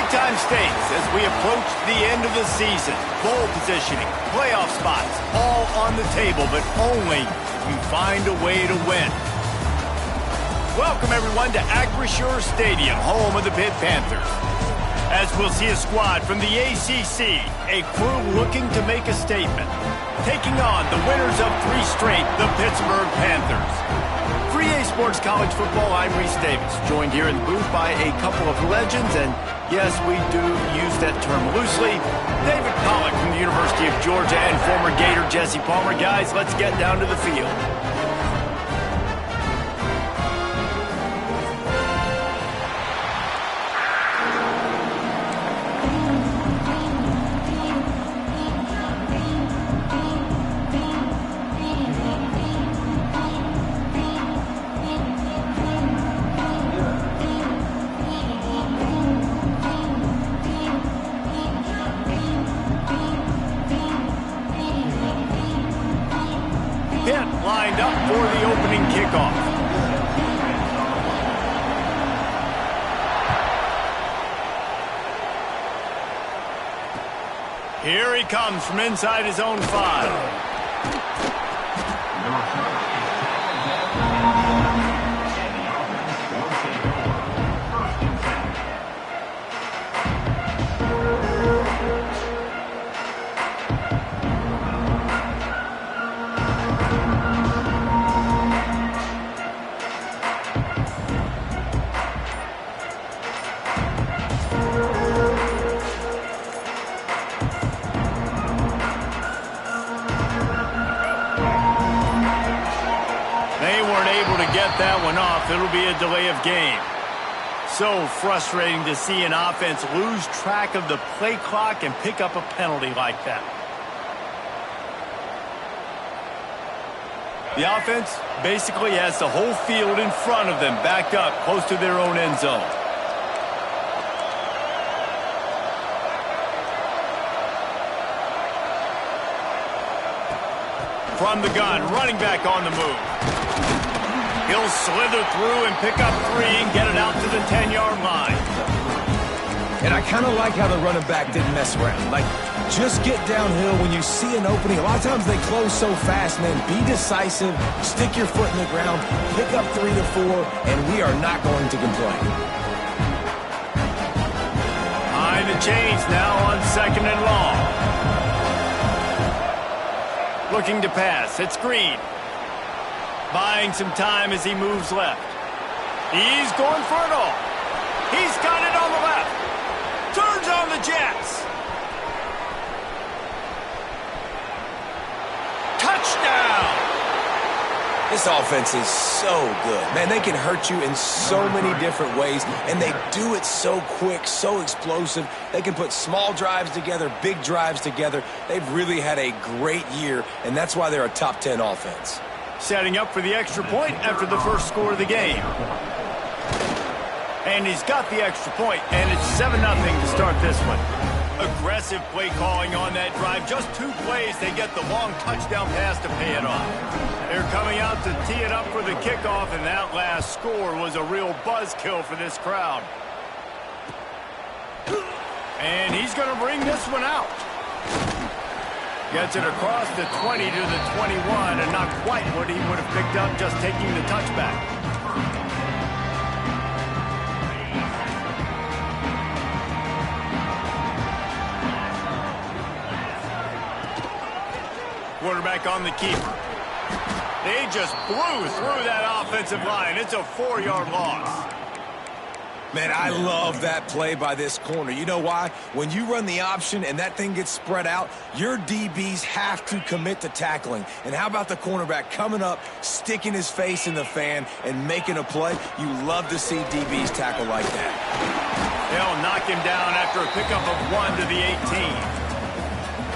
Big-time stakes as we approach the end of the season. Bowl positioning, playoff spots, all on the table, but only if you find a way to win. Welcome, everyone, to Acrisure Stadium, home of the Pitt Panthers. As we'll see a squad from the ACC, a crew looking to make a statement, taking on the winners of 3 straight, the Pittsburgh Panthers. For EA Sports College Football, I'm Reese Davis, joined here in the booth by a couple of legends, and yes, we do use that term loosely. David Pollack from the University of Georgia and former Gator Jesse Palmer. Guys, let's get down to the field. Lined up for the opening kickoff. Here he comes from inside his own 5. Get that one off. It'll be a delay of game. So frustrating to see an offense lose track of the play clock and pick up a penalty like that. The offense basically has the whole field in front of them, backed up close to their own end zone. From the gun, running back on the move. He'll slither through and pick up 3 and get it out to the 10-yard line. And I kind of like how the running back didn't mess around. Like, just get downhill when you see an opening. A lot of times they close so fast, man. Be decisive, stick your foot in the ground, pick up 3 to 4, and we are not going to complain. Behind the chains now on 2nd and long. Looking to pass. It's Green. Buying some time as he moves left. He's going for it all. He's got it on the left. Turns on the Jets. Touchdown! This offense is so good. Man, they can hurt you in so many different ways, and they do it so quick, so explosive. They can put small drives together, big drives together. They've really had a great year, and that's why they're a top 10 offense. Setting up for the extra point after the first score of the game. And he's got the extra point, and it's 7-0 to start this one. Aggressive play calling on that drive. Just 2 plays, they get the long touchdown pass to pay it off. They're coming out to tee it up for the kickoff, and that last score was a real buzzkill for this crowd. And he's going to bring this one out. Gets it across the 20 to the 21, and not quite what he would have picked up just taking the touchback. Quarterback on the keeper. They just blew through that offensive line. It's a 4-yard loss. Man, I love that play by this corner. You know why? When you run the option and that thing gets spread out, your DBs have to commit to tackling. And how about the cornerback coming up, sticking his face in the fan, and making a play? You love to see DBs tackle like that. They'll knock him down after a pickup of 1 to the 18.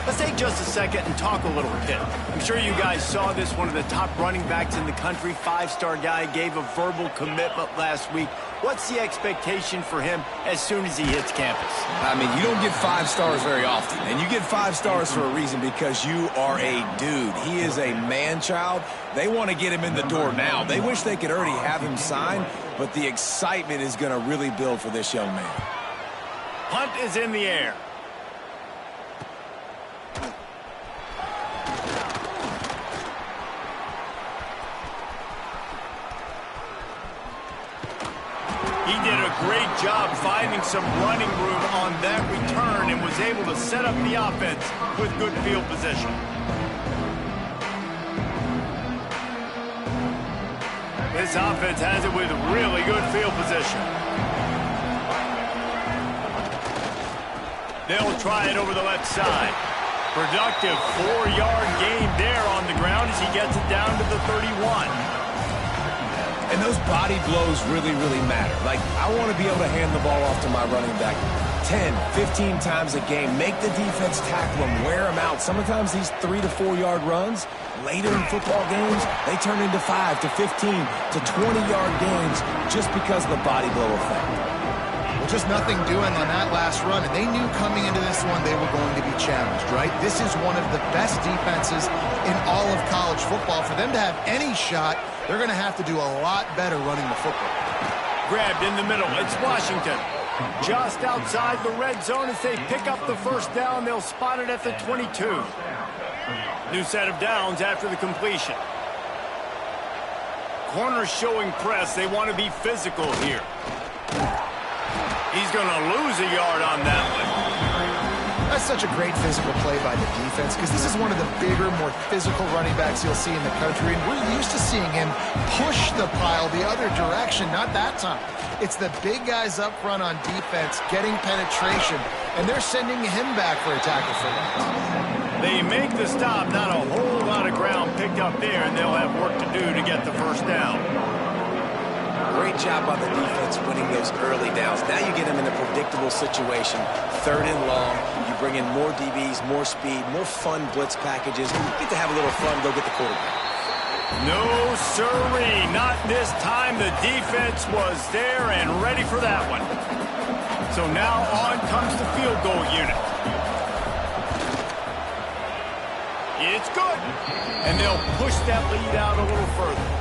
Let's take just a second and talk a little bit. I'm sure you guys saw this. One of the top running backs in the country, 5-star guy, gave a verbal commitment last week. What's the expectation for him as soon as he hits campus? I mean, you don't get 5 stars very often, and you get 5 stars for a reason, because you are a dude. He is a man-child. They want to get him in the door now. They wish they could already have him signed, but the excitement is going to really build for this young man. Punt is in the air. He did a great job finding some running room on that return and was able to set up the offense with good field position. This offense has it with really good field position. They'll try it over the left side. Productive 4-yard gain there on the ground as he gets it down to the 31. And those body blows really, really matter. Like, I want to be able to hand the ball off to my running back 10, 15 times a game. Make the defense tackle them, wear them out. Sometimes these 3 to 4 yard runs, later in football games, they turn into 5 to 15 to 20-yard gains just because of the body blow effect. Well, just nothing doing on that last run, and they knew coming into this one they were going to be challenged, right? This is one of the best defenses in all of college football. For them to have any shot, they're going to have to do a lot better running the football. Grabbed in the middle. It's Washington. Just outside the red zone as they pick up the first down. They'll spot it at the 22. New set of downs after the completion. Corners showing press. They want to be physical here. He's going to lose a yard on that one. That's such a great physical play by the defense because this is one of the bigger, more physical running backs you'll see in the country, and we're used to seeing him push the pile the other direction. Not that time. It's the big guys up front on defense getting penetration, and they're sending him back for a tackle for them. They make the stop. Not a whole lot of ground picked up there, and they'll have work to do to get the first down. Great job on the defense winning those early downs. Now you get them in a predictable situation. 3rd and long. You bring in more DBs, more speed, more fun blitz packages. You get to have a little fun, go get the quarterback. No, sirree. Not this time. The defense was there and ready for that one. So now on comes the field goal unit. It's good. And they'll push that lead out a little further.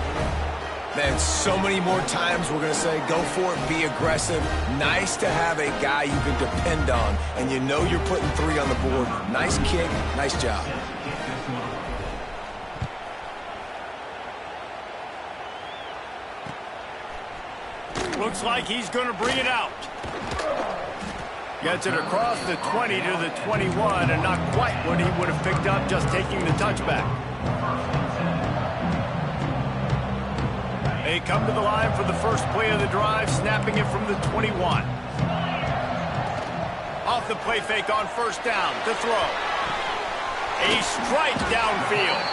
Man, so many more times we're going to say, go for it, be aggressive. Nice to have a guy you can depend on, and you know you're putting 3 on the board. Nice kick, nice job. Looks like he's going to bring it out. Gets it across the 20 to the 21, and not quite what he would have picked up just taking the touchback. They come to the line for the first play of the drive, snapping it from the 21. Off the play fake on first down, to throw. A strike downfield.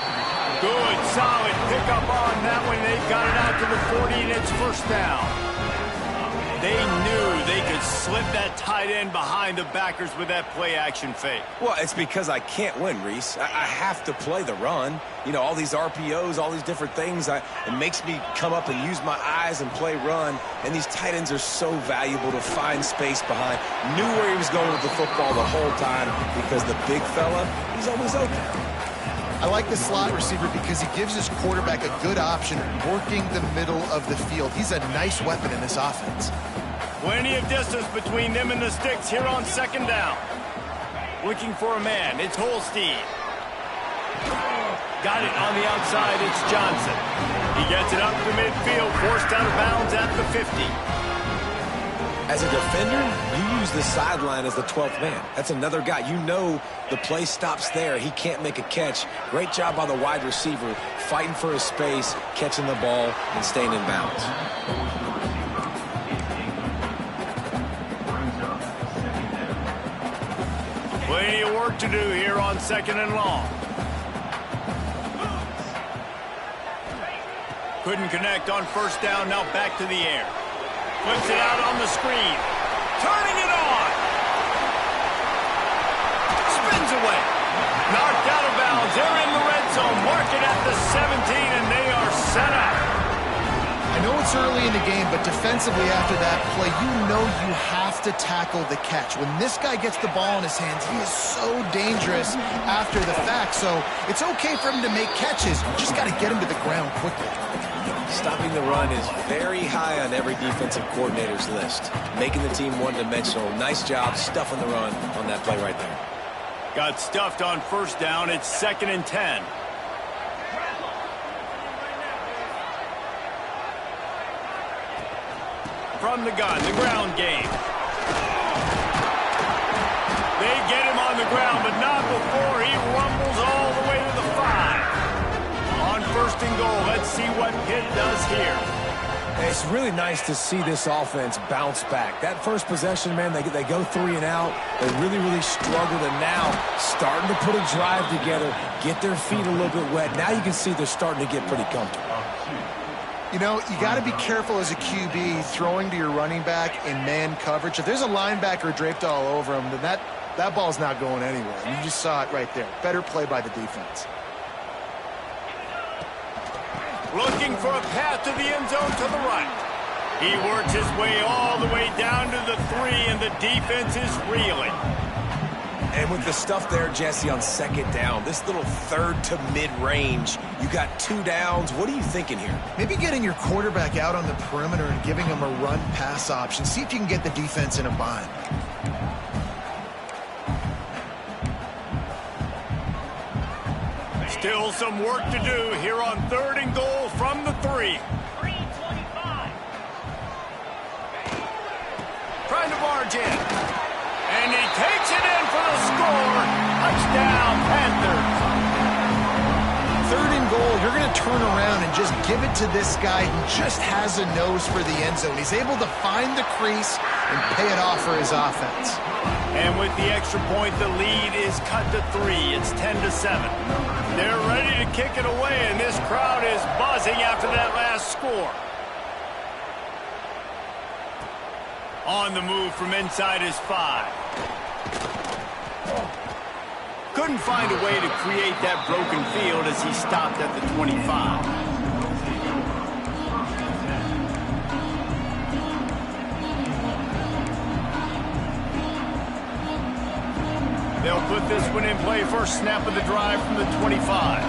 Good, solid pickup on that one. They've got it out to the 40, and it's first down. They knew they could slip that tight end behind the backers with that play-action fake. Well, it's because I can't win, Reese. I have to play the run. You know, all these RPOs, all these different things. It makes me come up and use my eyes and play run. And these tight ends are so valuable to find space behind. Knew where he was going with the football the whole time because the big fella, he's always open. I like the slot receiver because he gives his quarterback a good option working the middle of the field. He's a nice weapon in this offense. Plenty of distance between them and the sticks here on second down. Looking for a man. It's Holstein. Got it on the outside. It's Johnson. He gets it up to midfield, forced out of bounds at the 50. As a defender, you use the sideline as the 12th man. That's another guy. You know the play stops there. He can't make a catch. Great job by the wide receiver, fighting for his space, catching the ball, and staying in bounds. Plenty of work to do here on second and long. Couldn't connect on first down, now back to the air. Flips it out on the screen. Turning it on. Spins away. Knocked out of bounds. They're in the red zone. Mark it at the 17, and they are set up. I know it's early in the game, but defensively after that play, you know you have to tackle the catch. When this guy gets the ball in his hands, he is so dangerous after the fact. So it's okay for him to make catches. You just got to get him to the ground quickly. Stopping the run is very high on every defensive coordinator's list. Making the team one-dimensional. Nice job stuffing the run on that play right there. Got stuffed on first down. It's 2nd and 10. From the gun, the ground game. They get him on the ground, but not before he rumbles all the way to the 5. On 1st and goal, let's see what Pitt does here. It's really nice to see this offense bounce back. That first possession, man, they go 3 and out. They really struggled, and now starting to put a drive together, get their feet a little bit wet. Now you can see they're starting to get pretty comfortable. You know, you got to be careful as a QB throwing to your running back in man coverage. If there's a linebacker draped all over him, then that ball's not going anywhere. You just saw it right there. Better play by the defense. Looking for a path to the end zone to the right. He works his way all the way down to the 3, and the defense is reeling. And with the stuff there, Jesse, on 2nd down, this little 3rd to mid-range, you got 2 downs. What are you thinking here? Maybe getting your quarterback out on the perimeter and giving him a run-pass option. See if you can get the defense in a bind. Still some work to do here on 3rd and goal from the 3. Trying to barge in. And he takes it in for the score. Touchdown, Panthers. 3rd and goal, you're going to turn around and just give it to this guy who just has a nose for the end zone. He's able to find the crease and pay it off for his offense. And with the extra point, the lead is cut to 3. It's 10-7. They're ready to kick it away, and this crowd is buzzing after that last score. On the move from inside his 5. Couldn't find a way to create that broken field as he stopped at the 25. They'll put this one in play. First snap of the drive from the 25.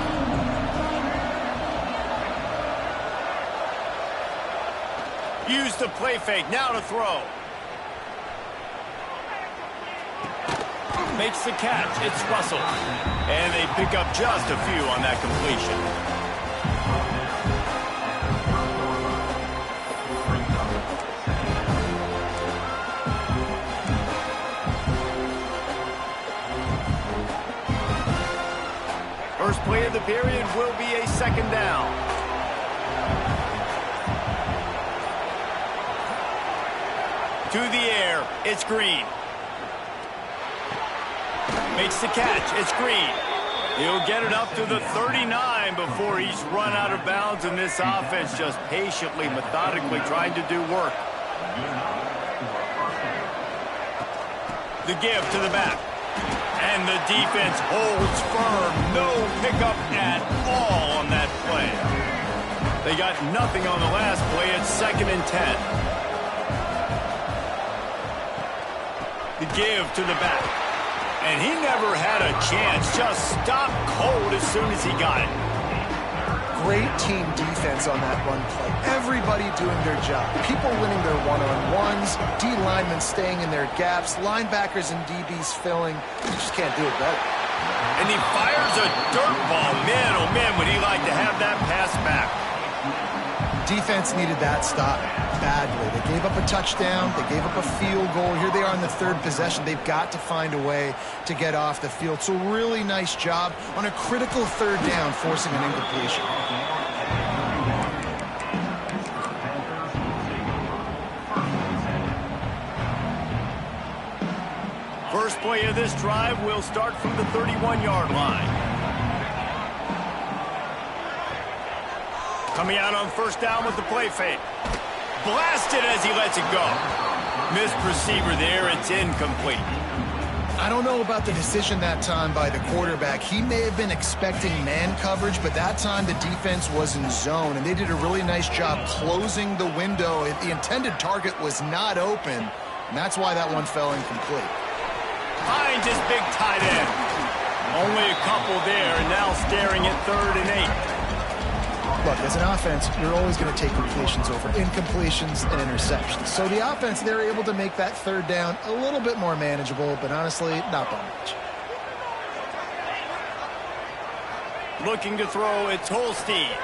Use the play fake. Now to throw. Makes the catch. It's Russell. And they pick up just a few on that completion. First play of the period will be a 2nd down. To the air. It's Green. Makes the catch. It's Green. He'll get it up to the 39 before he's run out of bounds, and this offense just patiently, methodically trying to do work. The give to the back. And the defense holds firm. No pickup at all on that play. They got nothing on the last play. It's 2nd and 10. The give to the back. And he never had a chance. Just stopped cold as soon as he got it. Great team defense on that run play. Everybody doing their job. People winning their one-on-ones, D linemen staying in their gaps, linebackers and DBs filling. You just can't do it better. And he fires a dirt ball. Man, oh man, would he like to have that pass back. Defense needed that stop badly. They gave up a touchdown. They gave up a field goal. Here they are in the 3rd possession. They've got to find a way to get off the field. So really nice job on a critical 3rd down, forcing an incompletion. First play of this drive will start from the 31-yard line. Coming out on 1st down with the play fake. Blasted as he lets it go. Missed receiver there. It's incomplete. I don't know about the decision that time by the quarterback. He may have been expecting man coverage, but that time the defense was in zone, and they did a really nice job closing the window. The intended target was not open, and that's why that one fell incomplete. Finds his big tight end. Only a couple there, and now staring at 3rd and 8. Look, as an offense, you're always going to take completions over incompletions and interceptions. So the offense, they're able to make that third down a little bit more manageable, but honestly, not by much. Looking to throw, it's Holstein.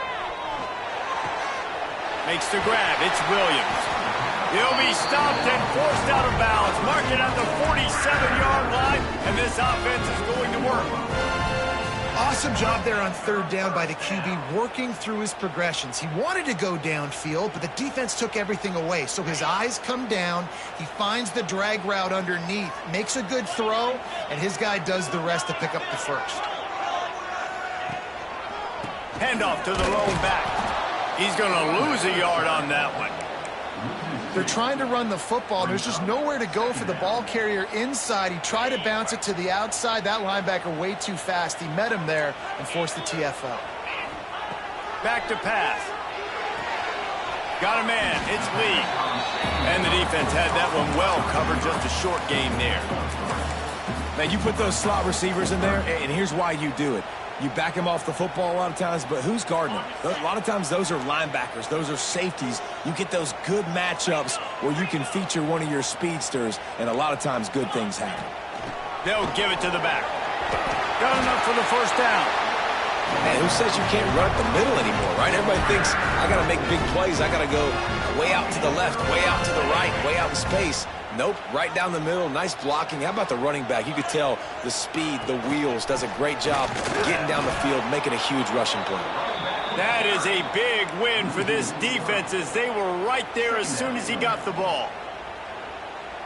Makes the grab, it's Williams. He'll be stopped and forced out of bounds. Mark it at the 47-yard line, and this offense is going to work. Awesome job there on third down by the QB, working through his progressions. He wanted to go downfield, but the defense took everything away. So his eyes come down, he finds the drag route underneath, makes a good throw, and his guy does the rest to pick up the first. Handoff to the lone back. He's going to lose a yard on that one. They're trying to run the football. There's just nowhere to go for the ball carrier inside. He tried to bounce it to the outside. That linebacker way too fast. He met him there and forced the TFL. Back to pass. Got a man. It's Lee. And the defense had that one well covered. Just a short gain there. Man, you put those slot receivers in there, and here's why you do it. You back him off the football a lot of times, but who's guarding him? A lot of times those are linebackers. Those are safeties. You get those good matchups where you can feature one of your speedsters, and a lot of times good things happen. They'll give it to the back. Got enough for the first down. Man, who says you can't run up the middle anymore, right? Everybody thinks, I got to make big plays. I got to go way out to the left, way out to the right, way out in space. Nope, right down the middle, nice blocking. How about the running back? You could tell the speed, the wheels, does a great job getting down the field, making a huge rushing play. That is a big win for this defense as they were right there as soon as he got the ball.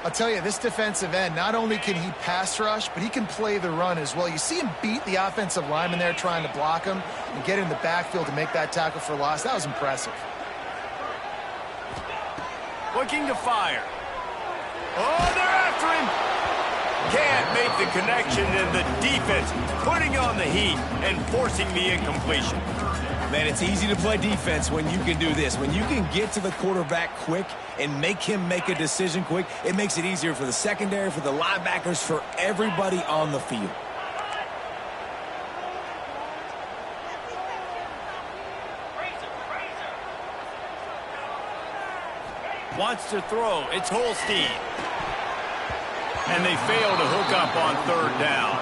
I'll tell you, this defensive end, not only can he pass rush, but he can play the run as well. You see him beat the offensive lineman there trying to block him and get in the backfield to make that tackle for loss. That was impressive. Looking to fire. Oh, they're after him. Can't make the connection, and the defense putting on the heat and forcing the incompletion. Man, it's easy to play defense when you can do this. When you can get to the quarterback quick and make him make a decision quick, it makes it easier for the secondary, for the linebackers, for everybody on the field. Wants to throw. It's Holstein. And they fail to hook up on third down.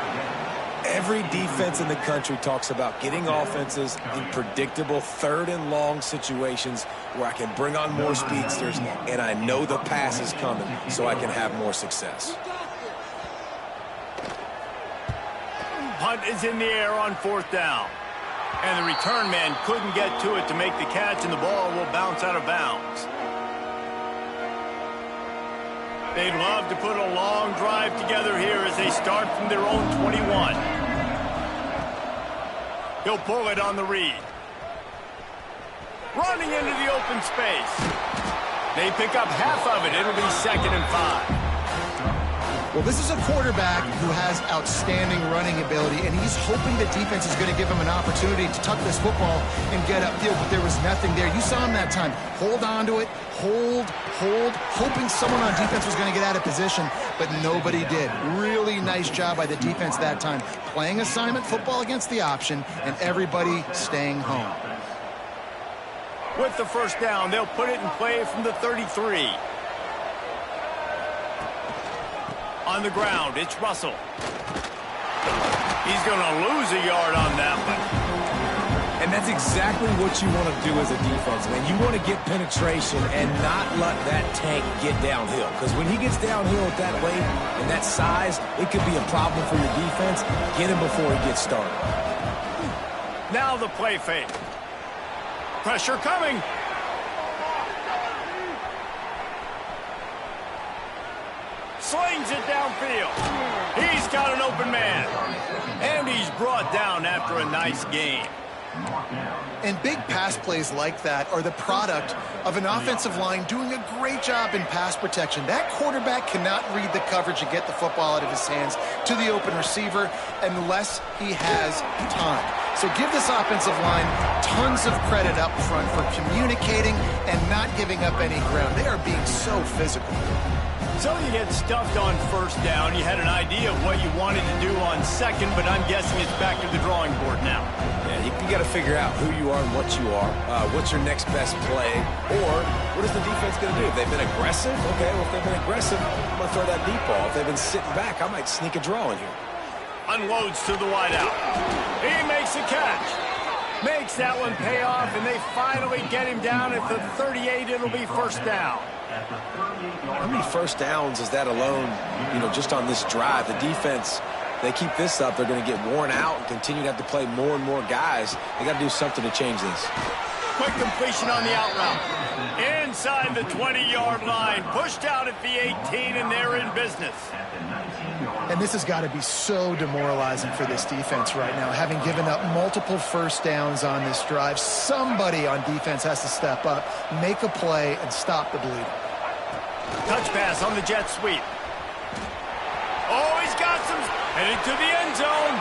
Every defense in the country talks about getting offenses in predictable third and long situations where I can bring on more speedsters and I know the pass is coming so I can have more success. Punt is in the air on fourth down. And the return man couldn't get to it to make the catch, and the ball will bounce out of bounds. They'd love to put a long drive together here as they start from their own 21. He'll pull it on the read. Running into the open space. They pick up half of it. It'll be 2nd and 5. Well, this is a quarterback who has outstanding running ability, and he's hoping the defense is going to give him an opportunity to tuck this football and get upfield, but there was nothing there. You saw him that time. Hold on to it, hold, hoping someone on defense was going to get out of position, but nobody did. Really nice job by the defense that time. Playing assignment football against the option, and everybody staying home. With the first down, they'll put it in play from the 33. On the ground, it's Russell. He's going to lose a yard on that one. And that's exactly what you want to do as a defense, man. You want to get penetration and not let that tank get downhill. Because when he gets downhill at that weight and that size, it could be a problem for your defense. Get him before he gets started. Now the play fake. Pressure coming. Slings it downfield. He's got an open man. And he's brought down after a nice game. And big pass plays like that are the product of an offensive line doing a great job in pass protection. That quarterback cannot read the coverage and get the football out of his hands to the open receiver unless he has time. So give this offensive line tons of credit up front for communicating and not giving up any ground. They are being so physical. So you get stuffed on first down. You had an idea of what you wanted to do on second, but I'm guessing it's back to the drawing board now. Yeah, you got to figure out who you are and what you are. What's your next best play? Or what is the defense going to do? If they've been aggressive, okay, well, if they've been aggressive, I'm going to throw that deep ball. If they've been sitting back, I might sneak a draw in here. Unloads to the wideout. He makes a catch. Makes that one pay off, and they finally get him down at the 38. It'll be first down. How many first downs is that alone, just on this drive? The defense, they keep this up, they're going to get worn out and continue to have to play more and more guys. They got to do something to change this. Quick completion on the out route. Inside the 20-yard line. Pushed out at the 18, and they're in business. And this has got to be so demoralizing for this defense right now. Having given up multiple first downs on this drive, somebody on defense has to step up, make a play, and stop the bleeding. Touch pass on the jet sweep. Oh, he's got some. Heading to the end zone.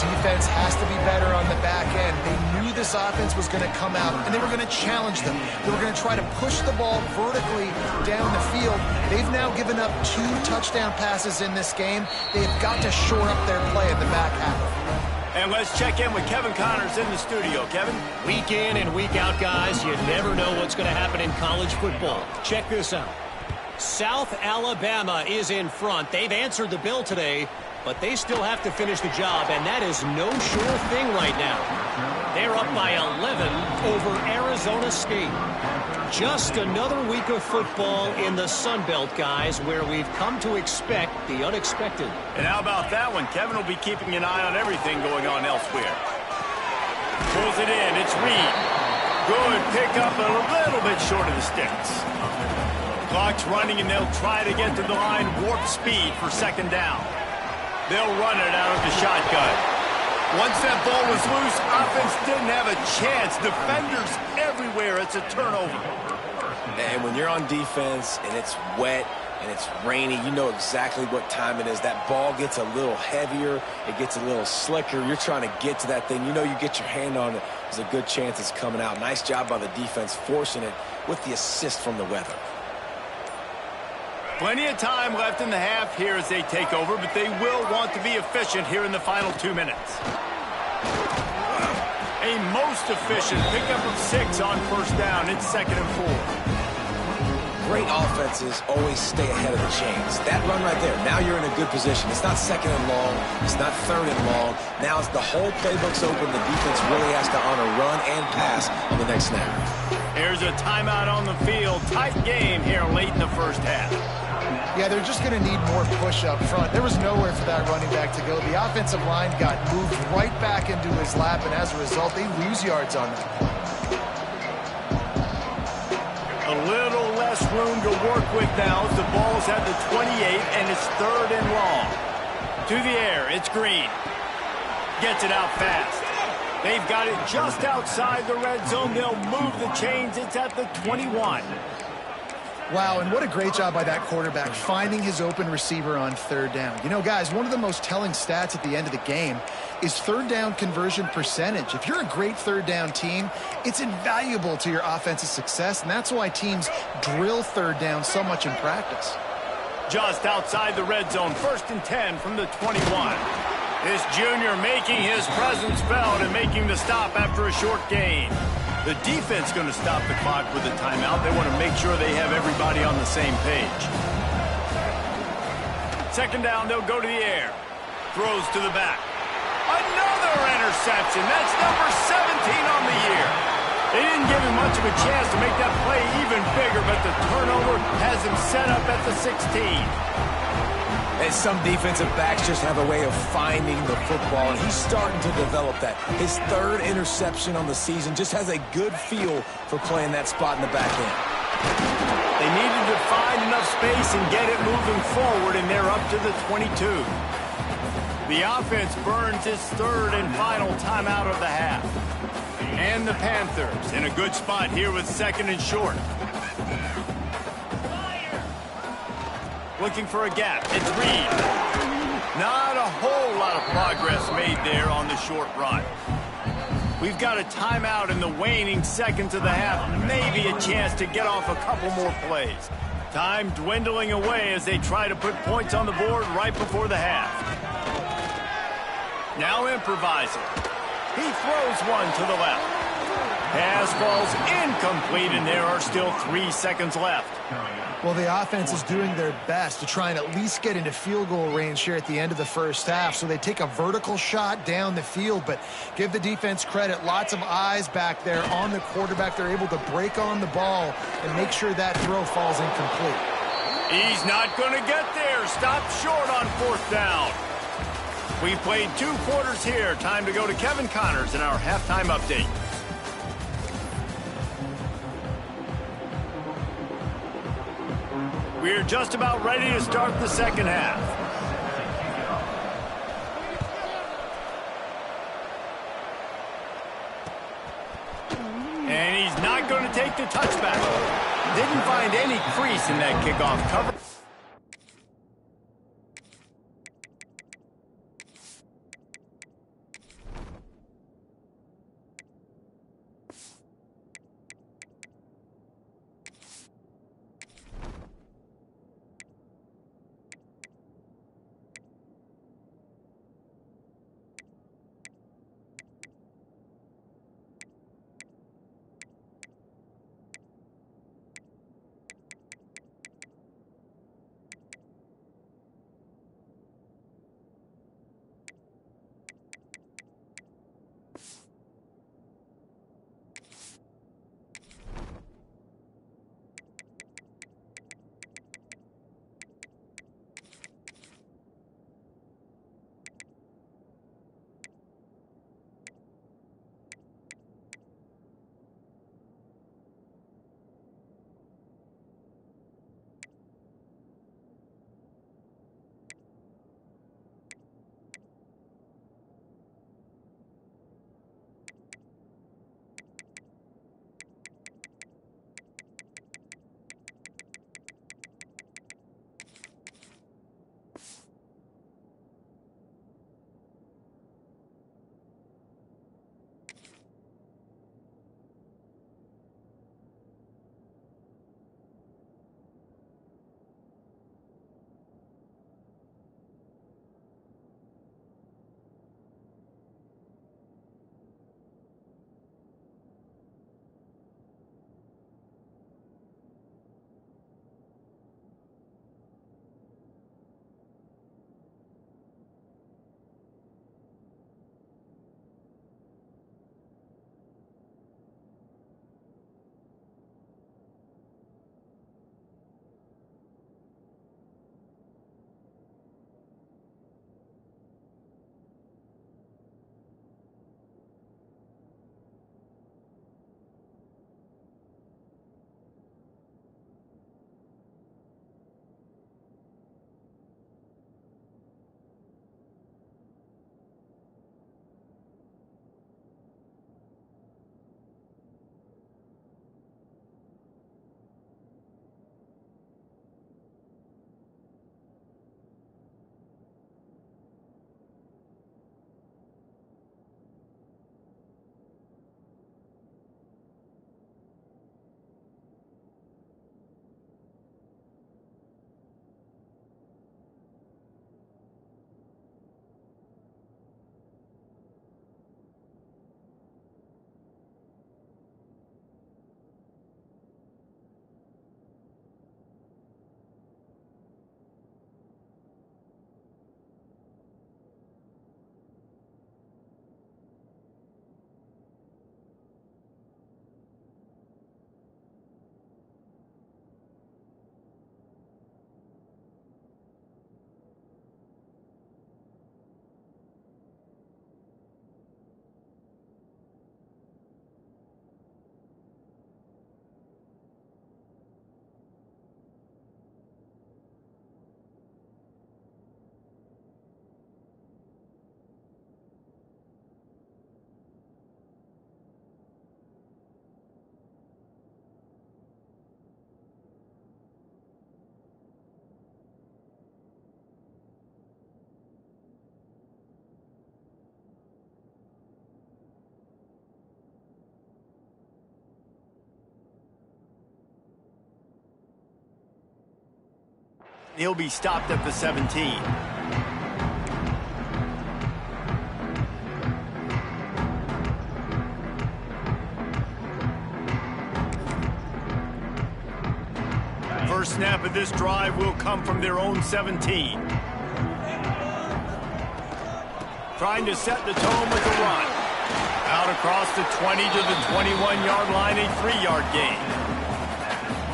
Defense has to be better on the back end. They knew this offense was going to come out, and they were going to challenge them. They were going to try to push the ball vertically down the field. They've now given up 2 touchdown passes in this game. They've got to shore up their play in the back half. And let's check in with Kevin Connors in the studio. Kevin? Week in and week out, guys, you never know what's going to happen in college football. Check this out. South Alabama is in front. They've answered the bell today, but they still have to finish the job, and that is no sure thing right now. They're up by 11 over Arizona State. Just another week of football in the Sun Belt, guys, where we've come to expect the unexpected. And how about that one? Kevin will be keeping an eye on everything going on elsewhere. Pulls it in. It's Reed. Good pickup, a little bit short of the sticks. Clock's running, and they'll try to get to the line warp speed for second down. They'll run it out of the shotgun. Once that ball was loose, offense didn't have a chance. Defenders everywhere. It's a turnover. And when you're on defense and it's wet and it's rainy, you know exactly what time it is. That ball gets a little heavier. It gets a little slicker. You're trying to get to that thing. You know you get your hand on it. There's a good chance it's coming out. Nice job by the defense forcing it with the assist from the weather. Plenty of time left in the half here as they take over, but they will want to be efficient here in the final 2 minutes. A most efficient pickup of 6 on first down. It's 2nd and 4. Great offenses always stay ahead of the chains. That run right there, now you're in a good position. It's not 2nd and long. It's not 3rd and long. Now it's the whole playbook's open. The defense really has to honor run and pass on the next snap. Here's a timeout on the field. Tight game here late in the first half. Yeah, they're just going to need more push up front. There was nowhere for that running back to go. The offensive line got moved right back into his lap, and as a result, they lose yards on that. A little less room to work with now as the ball's at the 28, and it's 3rd and long. To the air, it's Green. Gets it out fast. They've got it just outside the red zone. They'll move the chains. It's at the 21. Wow, and what a great job by that quarterback, finding his open receiver on 3rd down. You know, guys, one of the most telling stats at the end of the game is 3rd down conversion percentage. If you're a great 3rd down team, it's invaluable to your offensive success, and that's why teams drill 3rd down so much in practice. Just outside the red zone, 1st and 10 from the 21. This junior making his presence felt and making the stop after a short gain. The defense going to stop the clock with a timeout. They want to make sure they have everybody on the same page. 2nd down, they'll go to the air. Throws to the back. Another interception. That's number 17 on the year. They didn't give him much of a chance to make that play even bigger, but the turnover has him set up at the 16. And some defensive backs just have a way of finding the football, and he's starting to develop that. His 3rd interception on the season, just has a good feel for playing that spot in the back end. They needed to find enough space and get it moving forward, and they're up to the 22. The offense burns its 3rd and final timeout of the half. And the Panthers in a good spot here with 2nd and short. Looking for a gap. It's Reed. Not a whole lot of progress made there on the short run. We've got a timeout in the waning seconds of the half. Maybe a chance to get off a couple more plays. Time dwindling away as they try to put points on the board right before the half. Now improvising. He throws one to the left. Pass falls incomplete, and there are still 3 seconds left. Well, the offense is doing their best to try and at least get into field goal range here at the end of the first half. So they take a vertical shot down the field, but give the defense credit. Lots of eyes back there on the quarterback. They're able to break on the ball and make sure that throw falls incomplete. He's not going to get there. Stop short on 4th down. We played 2 quarters here. Time to go to Kevin Connors in our halftime update. We're just about ready to start the second half. And he's not going to take the touchback. Didn't find any crease in that kickoff cover. He'll be stopped at the 17. First snap of this drive will come from their own 17. Trying to set the tone with a run. Out across the 20 to the 21-yard line, a 3-yard gain.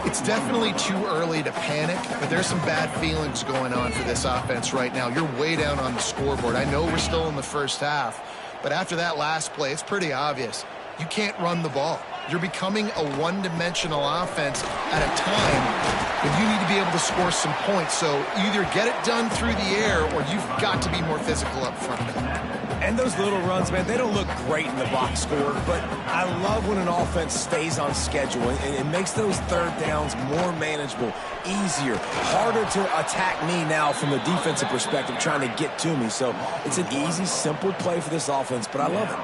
It's definitely too early to panic, but there's some bad feelings going on for this offense right now. You're way down on the scoreboard. I know we're still in the first half, but after that last play, it's pretty obvious. You can't run the ball. You're becoming a one-dimensional offense at a time when you need to be able to score some points. So either get it done through the air or you've got to be more physical up front. And those little runs, man, they don't look great in the box score, but I love when an offense stays on schedule, and it makes those third downs more manageable, easier, harder to attack me now from the defensive perspective trying to get to me. So it's an easy, simple play for this offense, but I love it.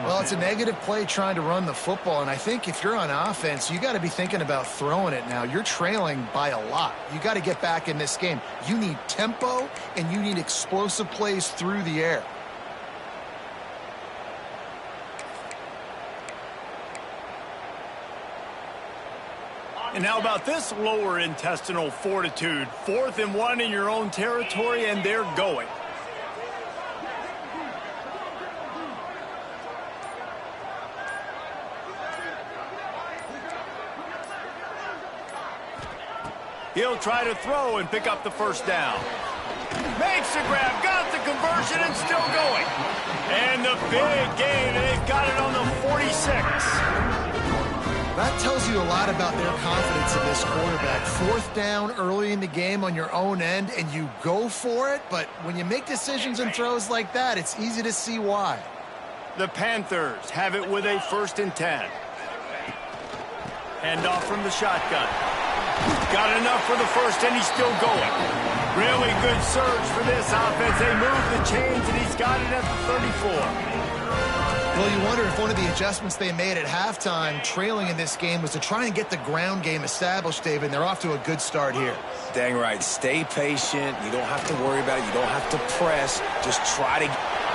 Well, it's a negative play trying to run the football, and I think if you're on offense, you got to be thinking about throwing it now. You're trailing by a lot. You got to get back in this game. You need tempo, and you need explosive plays through the air. And how about this lower intestinal fortitude? 4th and 1 in your own territory, and they're going. He'll try to throw and pick up the first down. Makes the grab, got the conversion, and still going. And the big gain, and they've got it on the 46. That tells you a lot about their confidence in this quarterback. 4th down early in the game on your own end, and you go for it, but when you make decisions and throws like that, it's easy to see why. The Panthers have it with a 1st and 10. Handoff from the shotgun. Got enough for the first, and he's still going. Really good surge for this offense. They move the chains, and he's got it at the 34. Well, you wonder if one of the adjustments they made at halftime, trailing in this game, was to try and get the ground game established, David, and they're off to a good start here. Dang right. Stay patient. You don't have to worry about it. You don't have to press. Just try to...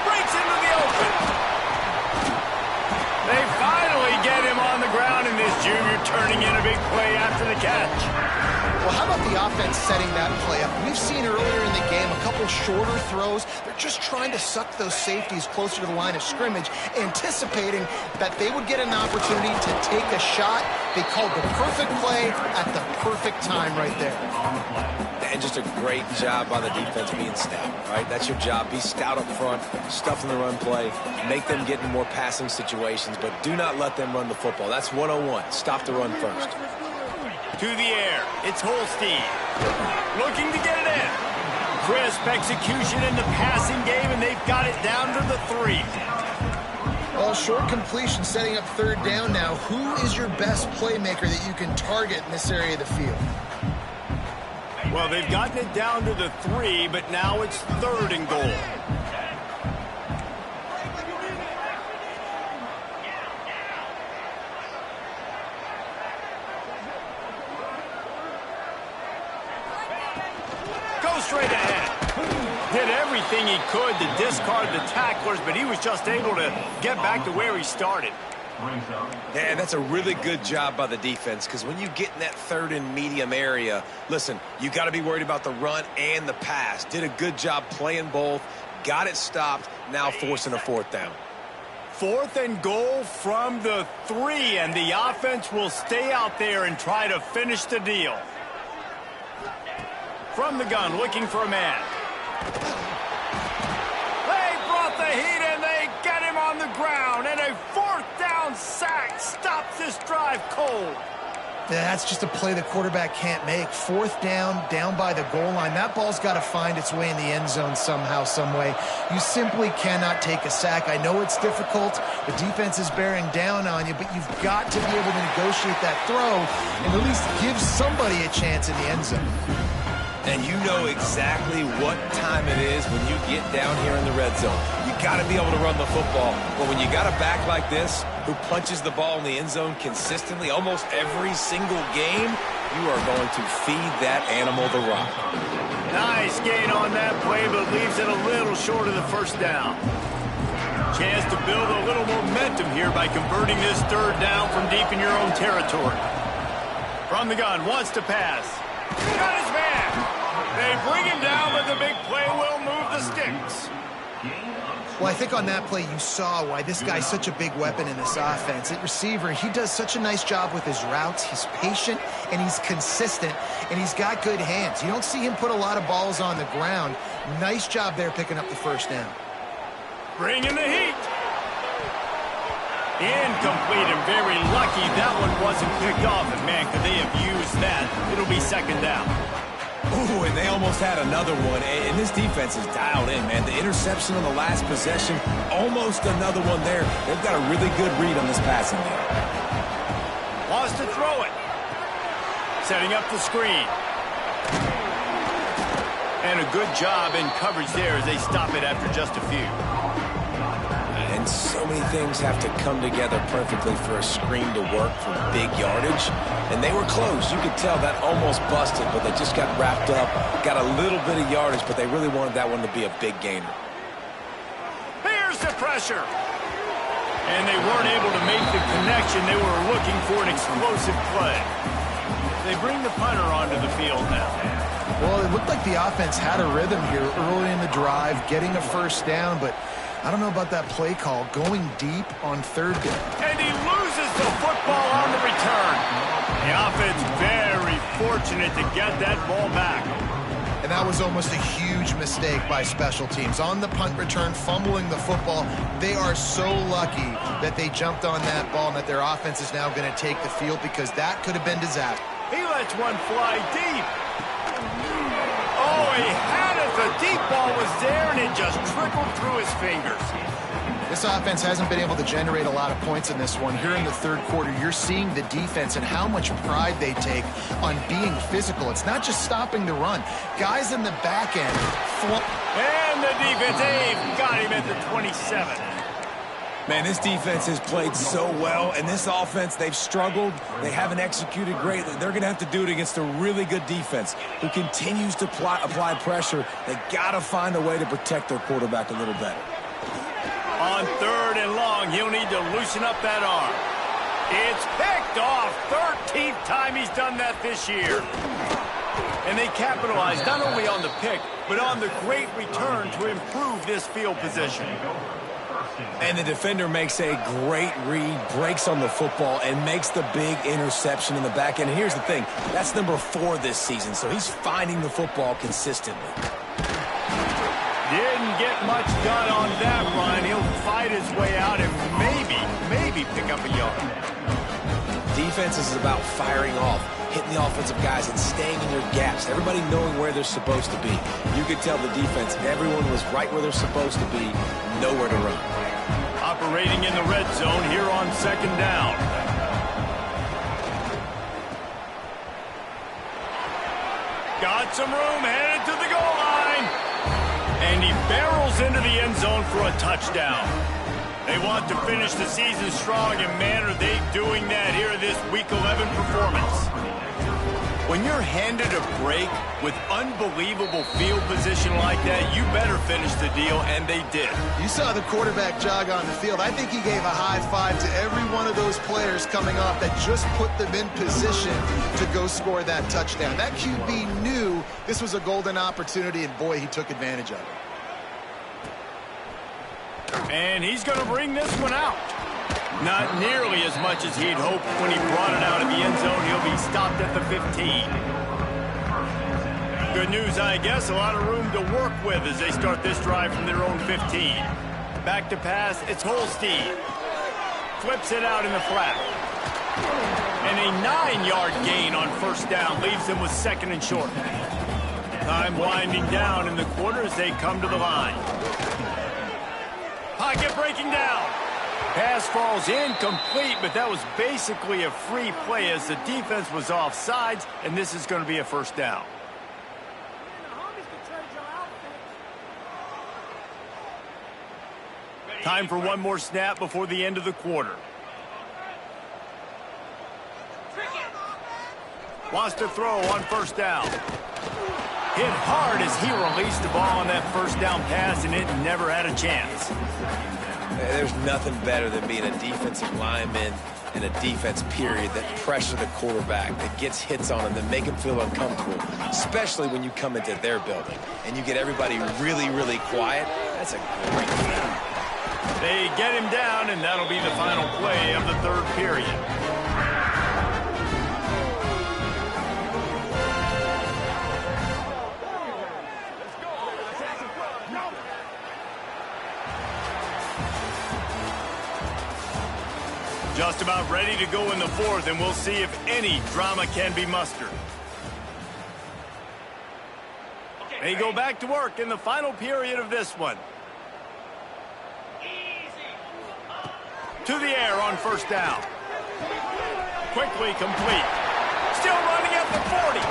Breaks into the open. They finally get him on the ground, and this junior turning in a big play after the catch. Well, how about the offense setting that play up? We've seen earlier in the game a couple shorter throws. They're just trying to suck those safeties closer to the line of scrimmage, anticipating that they would get an opportunity to take a shot. They called the perfect play at the perfect time right there. And just a great job by the defense being stout, right? That's your job. Be stout up front, stuff in the run play, make them get in more passing situations, but do not let them run the football. That's 101. Stop the run first. To the air, it's Holstein. Looking to get it in. Crisp execution in the passing game, and they've got it down to the 3. Well, short completion setting up 3rd down now. Who is your best playmaker that you can target in this area of the field? Well, they've gotten it down to the 3, but now it's 3rd and goal. Straight ahead. Did everything he could to discard the tacklers, but he was just able to get back to where he started. Yeah, that's a really good job by the defense, because when you get in that 3rd and medium area, listen, you got to be worried about the run and the pass. Did a good job playing both, got it stopped, now forcing a 4th down. 4th and goal from the 3, and the offense will stay out there and try to finish the deal. From the gun, looking for a man. They brought the heat, and they get him on the ground. And a 4th down sack stops this drive cold. Yeah, that's just a play the quarterback can't make. 4th down by the goal line. That ball's got to find its way in the end zone somehow, some way. You simply cannot take a sack. I know it's difficult. The defense is bearing down on you, but you've got to be able to negotiate that throw and at least give somebody a chance in the end zone. And you know exactly what time it is when you get down here in the red zone. You got to be able to run the football. But when you got a back like this who punches the ball in the end zone consistently almost every single game, You are going to feed that animal the rock. Nice gain on that play, but leaves it a little short of the first down. Chance to build a little momentum here by converting this third down from deep in your own territory. From the gun, wants to pass. Got his man. They bring him down, but the big play will move the sticks. Well, I think on that play you saw why this guy's such a big weapon in this offense. At receiver, he does such a nice job with his routes. He's patient, and he's consistent, and he's got good hands. You don't see him put a lot of balls on the ground. Nice job there picking up the first down. Bringing the heat. Incomplete, and very lucky that one wasn't picked off. And, man, could they have used that? It'll be second down. Ooh, and they almost had another one, and this defense is dialed in, man. The interception on the last possession, almost another one there. They've got a really good read on this passing game. Wants to throw it. Setting up the screen. And a good job in coverage there as they stop it after just a few. And so many things have to come together perfectly for a screen to work for big yardage. And they were close. You could tell that almost busted, but they just got wrapped up, got a little bit of yardage, but they really wanted that one to be a big gainer. Here's the pressure. And they weren't able to make the connection. They were looking for an explosive play. They bring the punter onto the field now. Well, it looked like the offense had a rhythm here early in the drive, getting a first down, but I don't know about that play call, going deep on third down. And he loses the football on the return. The offense very fortunate to get that ball back. And that was almost a huge mistake by special teams. On the punt return, fumbling the football, they are so lucky that they jumped on that ball and that their offense is now going to take the field because that could have been disaster. He lets one fly deep. Oh, he had it. The deep ball was there, and it just trickled through his fingers. This offense hasn't been able to generate a lot of points in this one. Here in the third quarter, you're seeing the defense and how much pride they take on being physical. It's not just stopping the run. Guys in the back end. And the defense, they've got him at the 27. Man, this defense has played so well, and this offense, they've struggled. They haven't executed greatly. They're going to have to do it against a really good defense who continues to apply pressure. They got to find a way to protect their quarterback a little better. On third and long, he'll need to loosen up that arm. It's picked off. 13th time he's done that this year. And they capitalized not only on the pick, but on the great return to improve this field position. And the defender makes a great read, breaks on the football, and makes the big interception in the back end. And here's the thing, that's number 4 this season, so he's finding the football consistently. Didn't get much done on that run. He'll fight his way out and maybe pick up a yard. Defense is about firing off, hitting the offensive guys and staying in your gaps. Everybody knowing where they're supposed to be. You could tell the defense, everyone was right where they're supposed to be, nowhere to run. Operating in the red zone here on second down. Got some room, headed to the goal line. And he barrels into the end zone for a touchdown. They want to finish the season strong, and man, are they doing that here in this Week 11 performance. When you're handed a break with unbelievable field position like that, you better finish the deal, and they did. You saw the quarterback jog on the field. I think he gave a high five to every one of those players coming off that just put them in position to go score that touchdown. That QB knew this was a golden opportunity, and boy, he took advantage of it. And he's going to bring this one out. Not nearly as much as he'd hoped when he brought it out of the end zone. He'll be stopped at the 15. Good news, I guess. A lot of room to work with as they start this drive from their own 15. Back to pass. It's Holstein. Flips it out in the flat. And a 9-yard gain on first down leaves them with second and short. Time winding down in the quarter as they come to the line. Pocket breaking down. Pass falls incomplete, but that was basically a free play as the defense was offsides, and this is going to be a first down. Time for one more snap before the end of the quarter. Wants to throw on first down. Hit hard as he released the ball on that first down pass, and it never had a chance. There's nothing better than being a defensive lineman and a defense period that pressure the quarterback, that gets hits on him, that make him feel uncomfortable, especially when you come into their building and you get everybody really, really quiet. That's a great feeling. They get him down, and that'll be the final play of the third period. Just about ready to go in the fourth, and we'll see if any drama can be mustered. They go back to work in the final period of this one. To the air on first down. Quickly complete. Still running at the 40.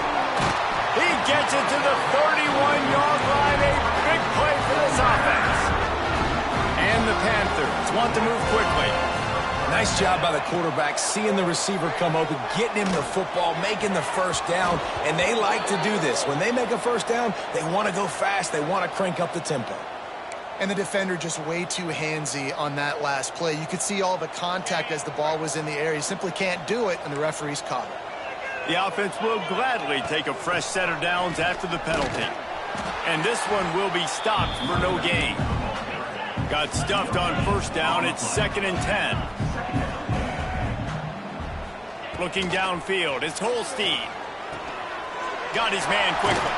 He gets it to the 31-yard line. A big play for this offense. And the Panthers want to move quickly. Nice job by the quarterback, seeing the receiver come open, getting him the football, making the first down, and they like to do this. When they make a first down, they want to go fast. They want to crank up the tempo. And the defender just way too handsy on that last play. You could see all the contact as the ball was in the air. He simply can't do it, and the referee's caught it. The offense will gladly take a fresh set of downs after the penalty. And this one will be stopped for no gain. Got stuffed on first down. It's 2nd and 10. Looking downfield, it's Holstein. Got his man quickly.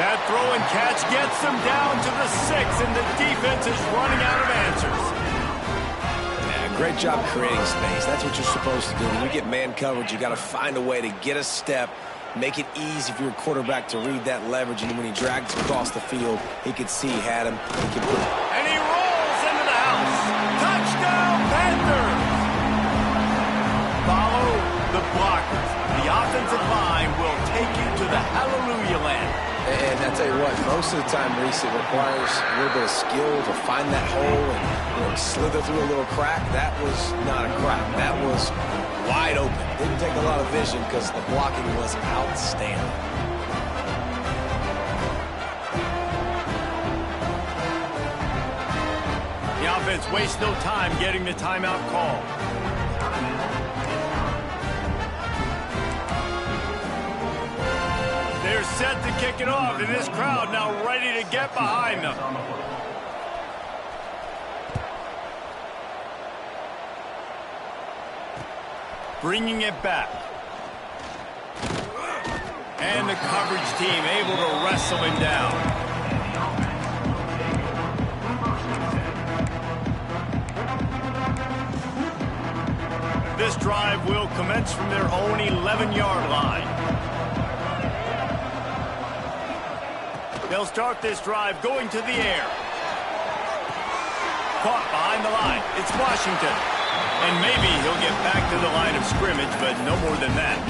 That throw and catch gets him down to the 6, and the defense is running out of answers. Yeah, great job creating space. That's what you're supposed to do. When you get man coverage, you got to find a way to get a step, make it easy for your quarterback to read that leverage, and when he drags across the field, he could see he had him. He can put it. And he rolls into the house. Touchdown, Panthers! Follow the blockers. The offensive line will take you to the hallelujah land. And I tell you what, most of the time, Reese, it requires a little bit of skill to find that hole and slither through a little crack. That was not a crack. That was wide open. Didn't take a lot of vision because the blocking was outstanding. The offense wastes no time getting the timeout call. They're set to kick it off, and this crowd now ready to get behind them. Bringing it back. And the coverage team able to wrestle him down. This drive will commence from their own 11-yard line. They'll start this drive going to the air. Caught behind the line. It's Washington. And maybe he'll get back to the line of scrimmage, but no more than that.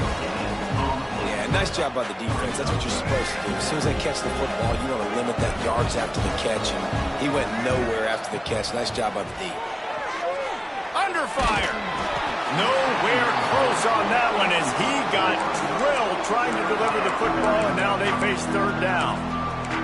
Yeah, nice job by the defense. That's what you're supposed to do. As soon as they catch the football, you want to limit that yards after the catch. And he went nowhere after the catch. Nice job by the D. Under fire. Nowhere close on that one as he got drilled trying to deliver the football, and now they face third down.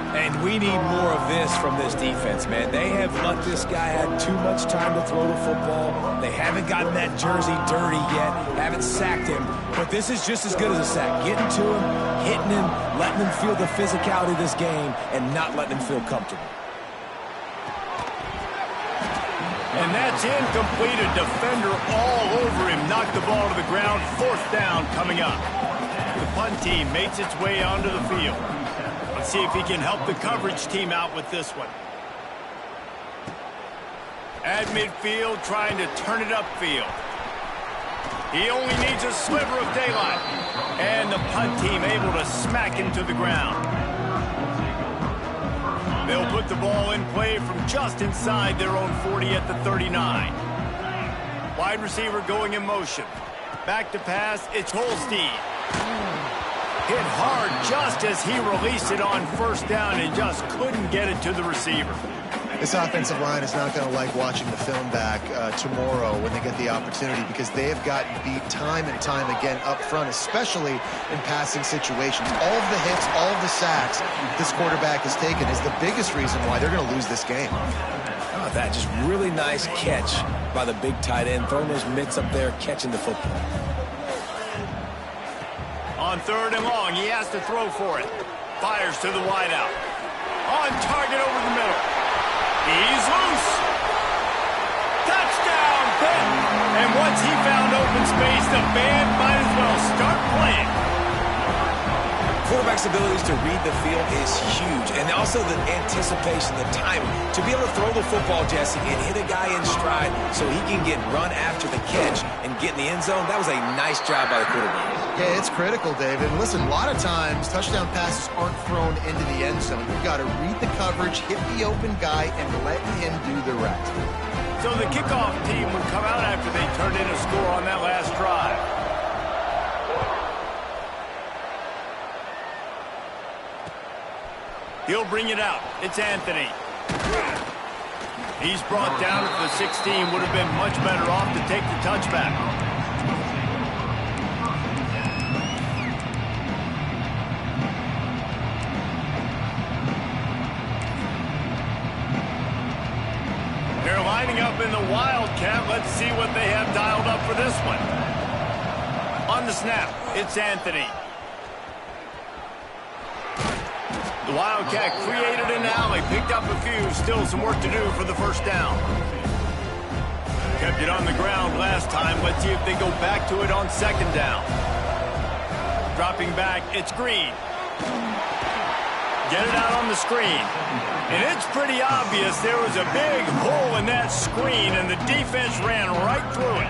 And we need more of this from this defense, man. They have let this guy have too much time to throw the football. They haven't gotten that jersey dirty yet, haven't sacked him. But this is just as good as a sack. Getting to him, hitting him, letting him feel the physicality of this game, and not letting him feel comfortable. And that's incomplete. A defender all over him. Knocked the ball to the ground. Fourth down coming up. The punt team makes its way onto the field. Let's see if he can help the coverage team out with this one. At midfield, trying to turn it upfield. He only needs a sliver of daylight. And the punt team able to smack him to the ground. They'll put the ball in play from just inside their own 40 at the 39. Wide receiver going in motion. Back to pass, it's Holstein. Hit hard just as he released it on first down and just couldn't get it to the receiver. This offensive line is not going to like watching the film back tomorrow when they get the opportunity, because they have gotten beat time and time again up front, especially in passing situations. All of the hits, all of the sacks this quarterback has taken is the biggest reason why they're going to lose this game. How about that? Just really nice catch by the big tight end, throwing those mitts up there, catching the football. On 3rd and long, he has to throw for it. Fires to the wideout. On target over the middle. He's loose. Touchdown, Pitt. And once he found open space, the band might as well start playing. Quarterback's abilities to read the field is huge, and also the anticipation, the timing. To be able to throw the football, Jesse, and hit a guy in stride so he can get run after the catch and get in the end zone, that was a nice job by the quarterback. Yeah, it's critical, David. Listen, a lot of times touchdown passes aren't thrown into the end zone. You've got to read the coverage, hit the open guy, and let him do the rest. So the kickoff team will come out after they turned in a score on that last drive. He'll bring it out. It's Anthony. He's brought down at the 16. Would have been much better off to take the touchback. They're lining up in the Wildcat. Let's see what they have dialed up for this one. On the snap, it's Anthony. The Wildcat created an alley, picked up a few, still some work to do for the first down. Kept it on the ground last time. Let's see if they go back to it on 2nd down. Dropping back, it's Green. Get it out on the screen. And it's pretty obvious there was a big hole in that screen, and the defense ran right through it.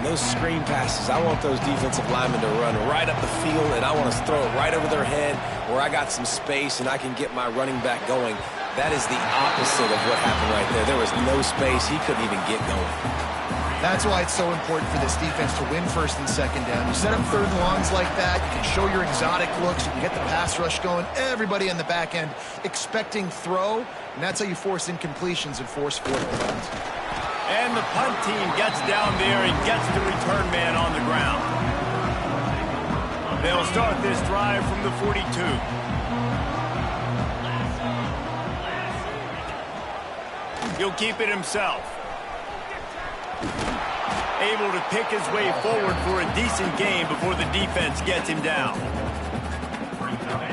Those screen passes, I want those defensive linemen to run right up the field, and I want to throw it right over their head where I got some space and I can get my running back going. That is the opposite of what happened right there. There was no space. He couldn't even get going. That's why it's so important for this defense to win 1st and 2nd down. You set up 3rd and longs like that, you can show your exotic looks, you can get the pass rush going, everybody on the back end expecting throw, and that's how you force incompletions and force 4th downs. And the punt team gets down there and gets the return man on the ground. They'll start this drive from the 42. He'll keep it himself. Able to pick his way forward for a decent game before the defense gets him down.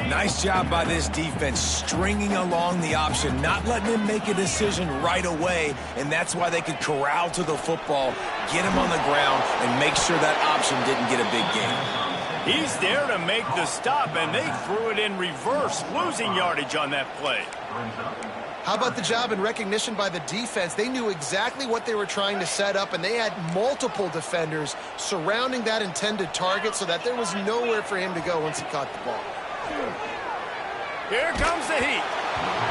Nice job by this defense, stringing along the option, not letting him make a decision right away, and that's why they could corral to the football, get him on the ground, and make sure that option didn't get a big gain. He's there to make the stop, and they threw it in reverse, losing yardage on that play. How about the job and recognition by the defense? They knew exactly what they were trying to set up, and they had multiple defenders surrounding that intended target so that there was nowhere for him to go once he caught the ball. Here comes the heat.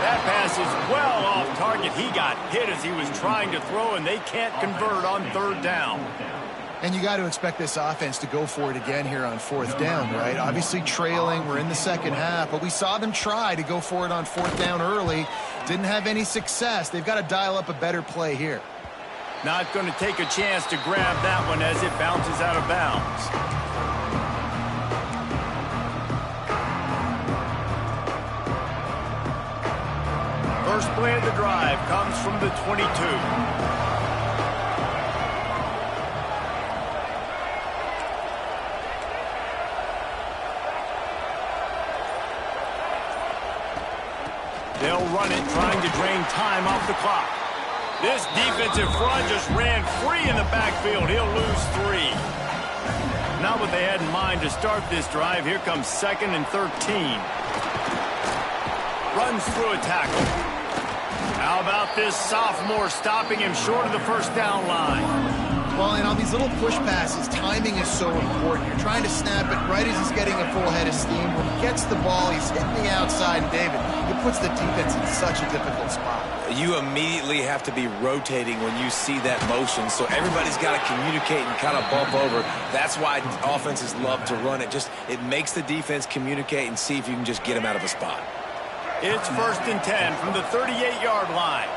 That pass is well off target. He got hit as he was trying to throw, and they can't convert on 3rd down. And you got to expect this offense to go for it again here on 4th down, right? Obviously trailing, we're in the 2nd half, but we saw them try to go for it on 4th down early. Didn't have any success. They've got to dial up a better play here. Not going to take a chance to grab that one as it bounces out of bounds. First play of the drive comes from the 22. They'll run it, trying to drain time off the clock. This defensive front just ran free in the backfield. He'll lose 3. Not what they had in mind to start this drive. Here comes 2nd and 13. Runs through a tackle. How about this sophomore stopping him short of the 1st down line? Well, and on these little push passes, timing is so important. You're trying to snap it right as he's getting a full head of steam. When he gets the ball, he's hitting the outside, and David, it puts the defense in such a difficult spot. You immediately have to be rotating when you see that motion, so everybody's got to communicate and kind of bump over. That's why offenses love to run it. It makes the defense communicate and see if you can just get him out of a spot. It's 1st and 10 from the 38-yard line.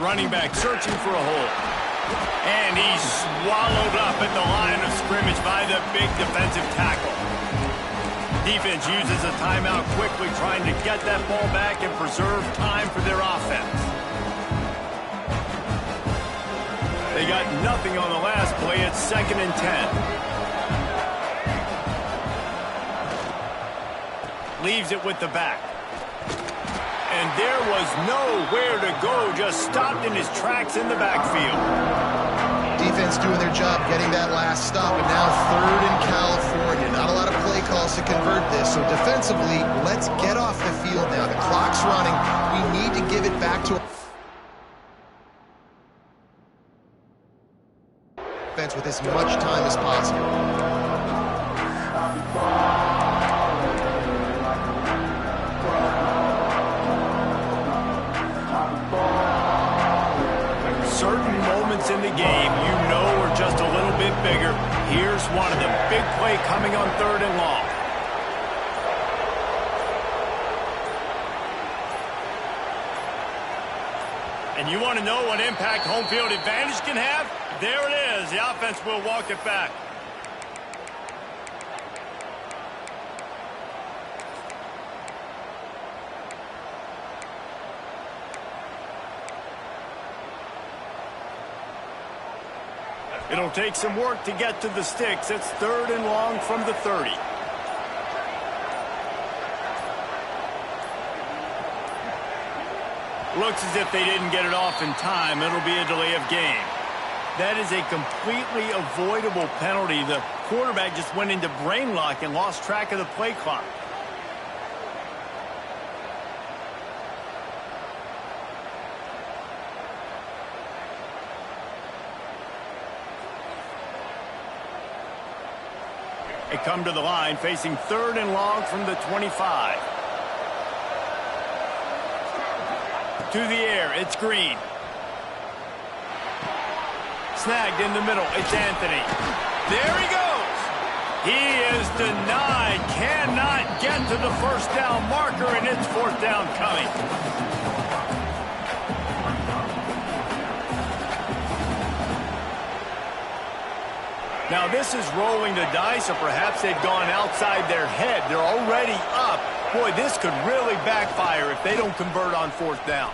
Running back searching for a hole. And he's swallowed up at the line of scrimmage by the big defensive tackle. Defense uses a timeout quickly, trying to get that ball back and preserve time for their offense. They got nothing on the last play. It's 2nd and 10. Leaves it with the back. And there was nowhere to go, just stopped in his tracks in the backfield. Defense doing their job, getting that last stop, and now 3rd in California. Not a lot of play calls to convert this, so defensively, let's get off the field now. The clock's running. We need to give it back to defense with as much time as possible. Certain moments in the game you know are just a little bit bigger. Here's one of them. Big play coming on 3rd and long. And you want to know what impact home field advantage can have? There it is. The offense will walk it back. It'll take some work to get to the sticks. It's 3rd and long from the 30. Looks as if they didn't get it off in time. It'll be a delay of game. That is a completely avoidable penalty. The quarterback just went into brain lock and lost track of the play clock. They come to the line facing 3rd and long from the 25. To the air, it's Green. Snagged in the middle, it's Anthony. There he goes. He is denied, cannot get to the 1st down marker, and it's 4th down coming. Now this is rolling the dice, or perhaps they've gone outside their head. They're already up. Boy, this could really backfire if they don't convert on 4th down.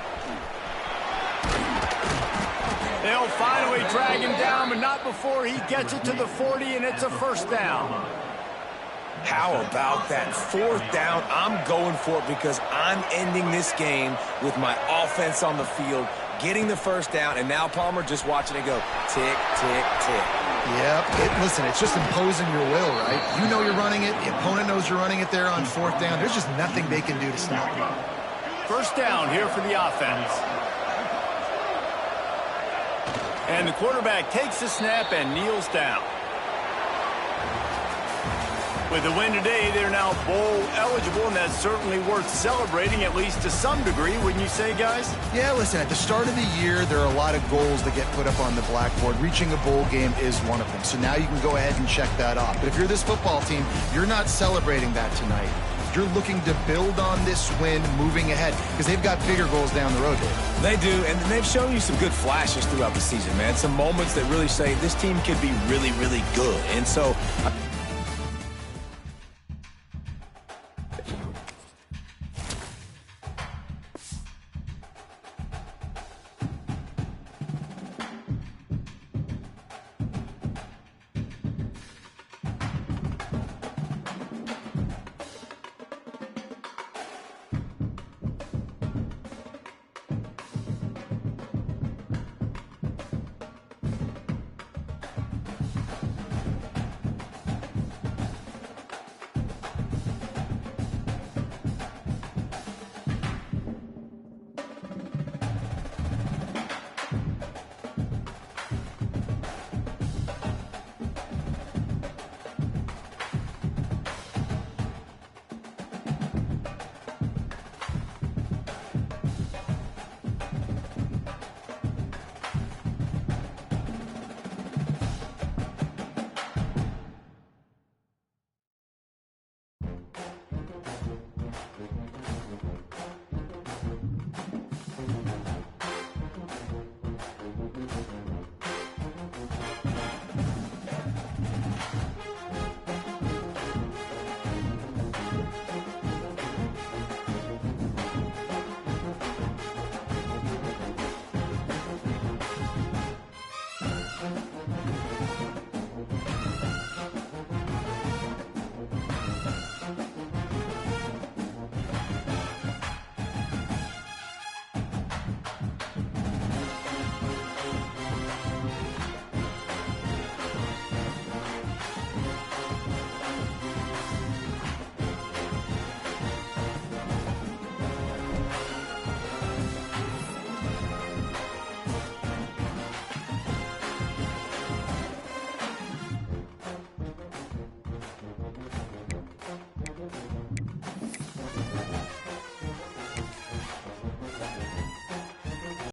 They'll finally drag him down, but not before he gets it to the 40, and it's a 1st down. How about that 4th down? I'm going for it because I'm ending this game with my offense on the field, getting the 1st down, and now Palmer just watching it go tick, tick, tick. Yep. Listen, it's just imposing your will, right? You know you're running it. The opponent knows you're running it there on 4th down. There's just nothing they can do to stop you. 1st down here for the offense. And the quarterback takes the snap and kneels down. With the win today, they're now bowl eligible, and that's certainly worth celebrating, at least to some degree, wouldn't you say, guys? Yeah, listen, at the start of the year, there are a lot of goals that get put up on the blackboard. Reaching a bowl game is one of them. So now you can go ahead and check that off. But if you're this football team, you're not celebrating that tonight. You're looking to build on this win moving ahead because they've got bigger goals down the road, Dave. They do, and they've shown you some good flashes throughout the season, man. Some moments that really say this team could be really, really good. And so